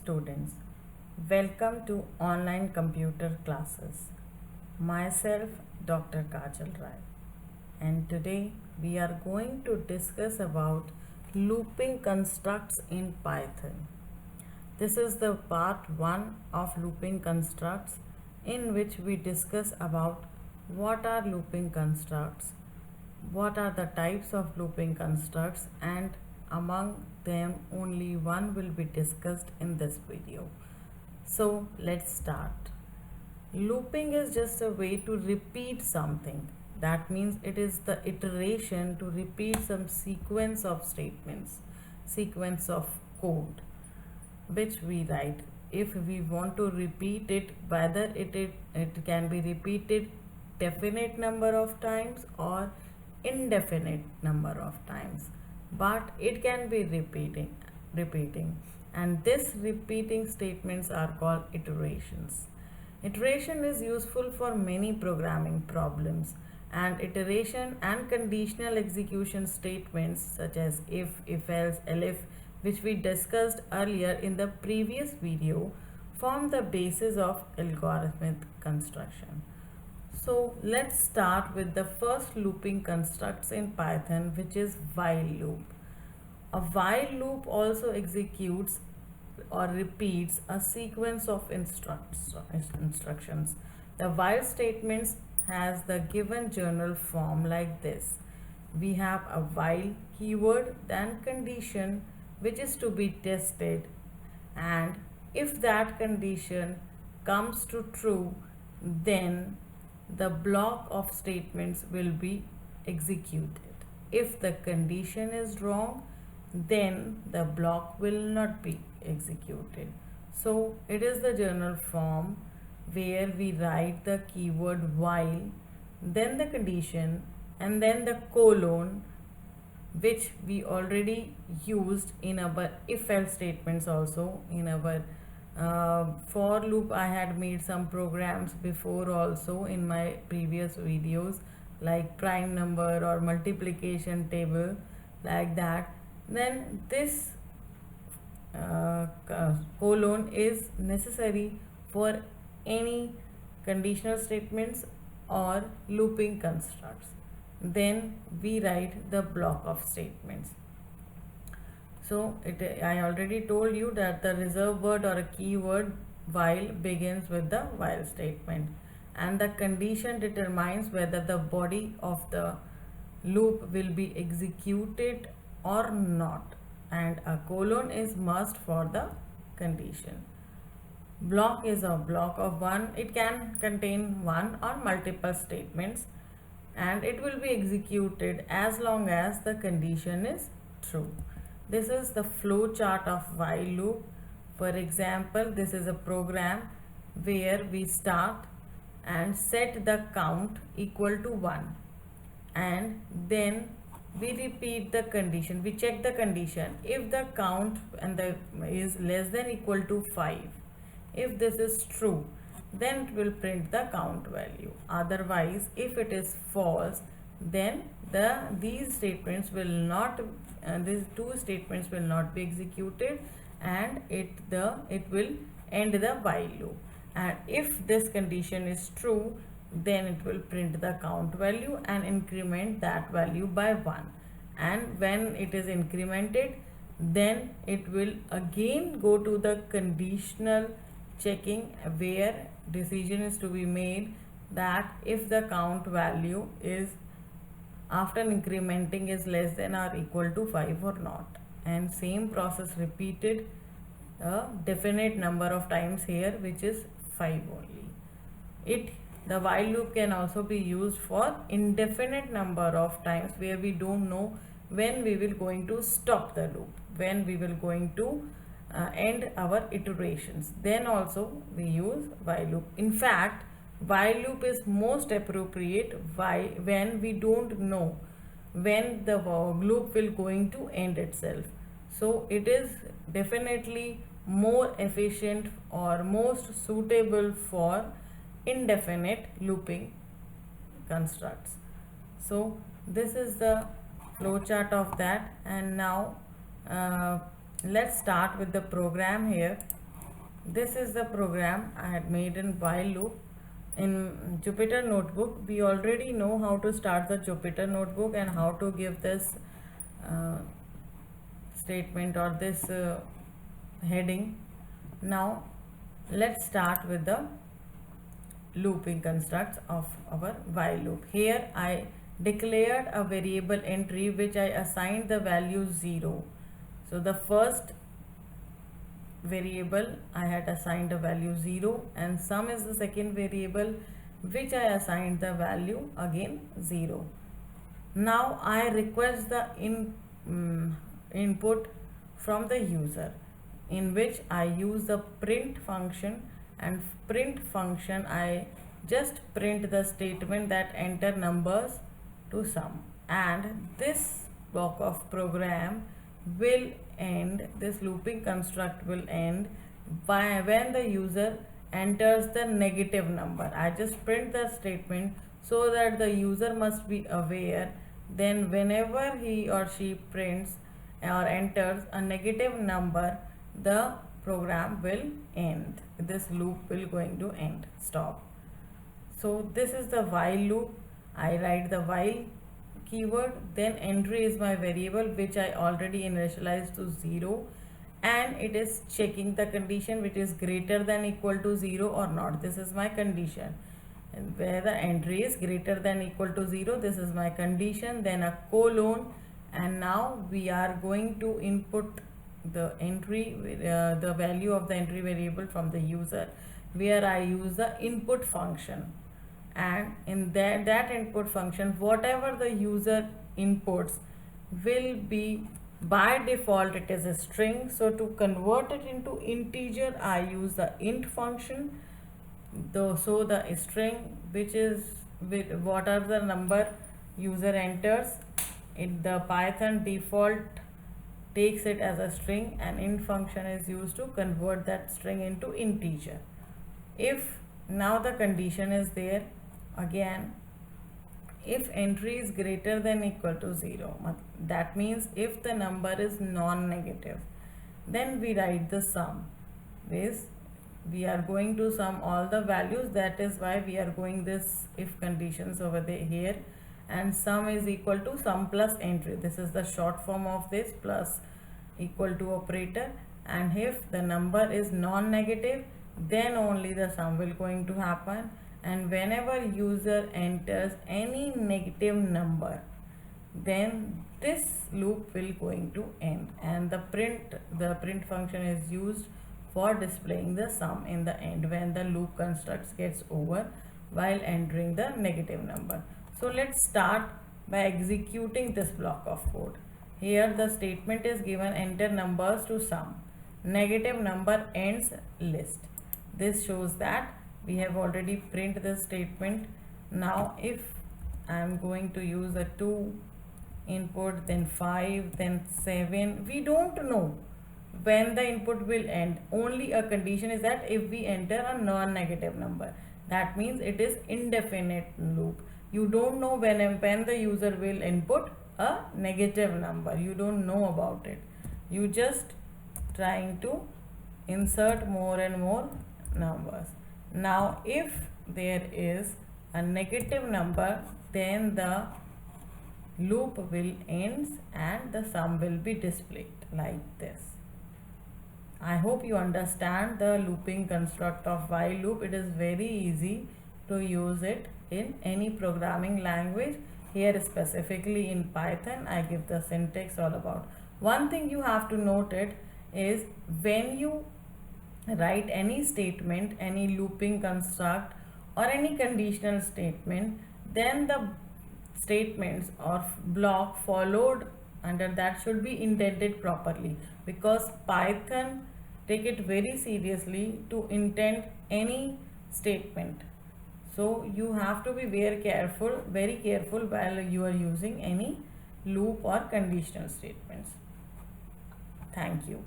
students, welcome to online computer classes. Myself Dr. Kajal Rai, and today we are going to discuss about looping constructs in Python. This is the part 1 of looping constructs, in which we discuss about what are looping constructs, what are the types of looping constructs, and among them only one will be discussed in this video. So let's start. Looping is just a way to repeat something. That means it is the iteration to repeat some sequence of statements, sequence of code which we write. If we want to repeat it, whether it can be repeated definite number of times or indefinite number of times, but it can be repeating, and this repeating statements are called iterations. Iteration is useful for many programming problems, and iteration and conditional execution statements such as if else, elif, which we discussed earlier in the previous video, form the basis of algorithmic construction. So let's start with the first looping constructs in Python, which is while loop. A while loop also executes or repeats a sequence of instructions. The while statements has the given general form like this. We have a while keyword, then condition which is to be tested, and if that condition comes to true, then the block of statements will be executed. If the condition is wrong, then the block will not be executed. So it is the general form where we write the keyword while, then the condition, and then the colon, which we already used in our if else statements. Also in our for loop, I had made some programs before also in my previous videos, like prime number or multiplication table, like that. Then this colon is necessary for any conditional statements or looping constructs. Then we write the block of statements. So I already told you that the reserve word or a keyword while begins with the while statement, and the condition determines whether the body of the loop will be executed or not, and a colon is must for the condition. Block is a block of one. It can contain one or multiple statements, and it will be executed as long as the condition is true. This is the flow chart of while loop. For example, this is a program where we start and set the count equal to 1, and then we repeat the condition. We check the condition. If the count and the is less than equal to 5, if this is true, then it will print the count value. Otherwise, if it is false, then these statements will not these two statements will not be executed, and it will end the while loop. And if this condition is true, then it will print the count value and increment that value by 1. And when it is incremented, then it will again go to the conditional checking, where decision is to be made that if the count value is after incrementing is less than or equal to 5 or not. And same process repeated a definite number of times here, which is 5 only. The while loop can also be used for indefinite number of times, where we don't know when we will going to stop the loop, when we will going to end our iterations. Then also we use while loop. In fact, while loop is most appropriate when we don't know when the loop will going to end itself. So it is definitely more efficient or most suitable for indefinite looping constructs. So this is the flowchart of that. And now let's start with the program here. this is the program I had made in while loop. In Jupyter Notebook, we already know how to start the Jupyter Notebook and how to give this uh, statement or this heading. Now let's start with the looping constructs of our while loop. Here I declared a variable entry which I assigned the value 0. So the first variable I had assigned a value 0 and sum is the second variable which I assigned the value again 0. Now I request the input from the user, in which I use the print function, and print function I just print the statement that enter numbers to sum, and this block of program will end, this looping construct will end by when the user enters the negative number. I just print the statement so that the user must be aware, then whenever he or she prints or enters a negative number, the program will end, this loop will going to end, stop. So this is the while loop. I write the while keyword, then entry is my variable which I already initialized to 0, and it is checking the condition which is greater than equal to 0 or not. This is my condition, and where the entry is greater than equal to 0, this is my condition, then a colon, and now we are going to input the entry, the value of the entry variable from the user, where I use the input function, and in that input function whatever the user inputs will be, by default it is a string, so to convert it into integer I use the int function. So the string which is with what are the number user enters, the Python default takes it as a string, and int function is used to convert that string into integer. If now the condition is there, again if entry is greater than equal to 0, that means if the number is non-negative, then we write the sum. This we are going to sum all the values, that is why we are going this if conditions over there here, and sum is equal to sum plus entry. This is the short form of this plus equal to operator, and if the number is non-negative, then only the sum will going to happen, and whenever user enters any negative number, then this loop will going to end, and the print function is used for displaying the sum in the end when the loop construct gets over while entering the negative number. So let's start by executing this block of code. Here the statement is given, enter numbers to sum, negative number ends list. This shows that we have already print the statement. Now if I am going to use a 2 input, then 5, then 7, we don't know when the input will end. Only a condition is that if we enter a non-negative number, that means it is indefinite loop. You don't know when the user will input a negative number, you don't know about it, you just trying to insert more and more numbers. Now if there is a negative number, then the loop will ends and the sum will be displayed like this. I hope you understand the looping construct of while loop. It is very easy to use it in any programming language. Here specifically in Python, I give the syntax all about. One thing you have to note it is, when you write any statement, any looping construct or any conditional statement, then the statements or block followed under that should be indented properly, because Python take it very seriously to indent any statement. So you have to be very careful while you are using any loop or conditional statements. Thank you.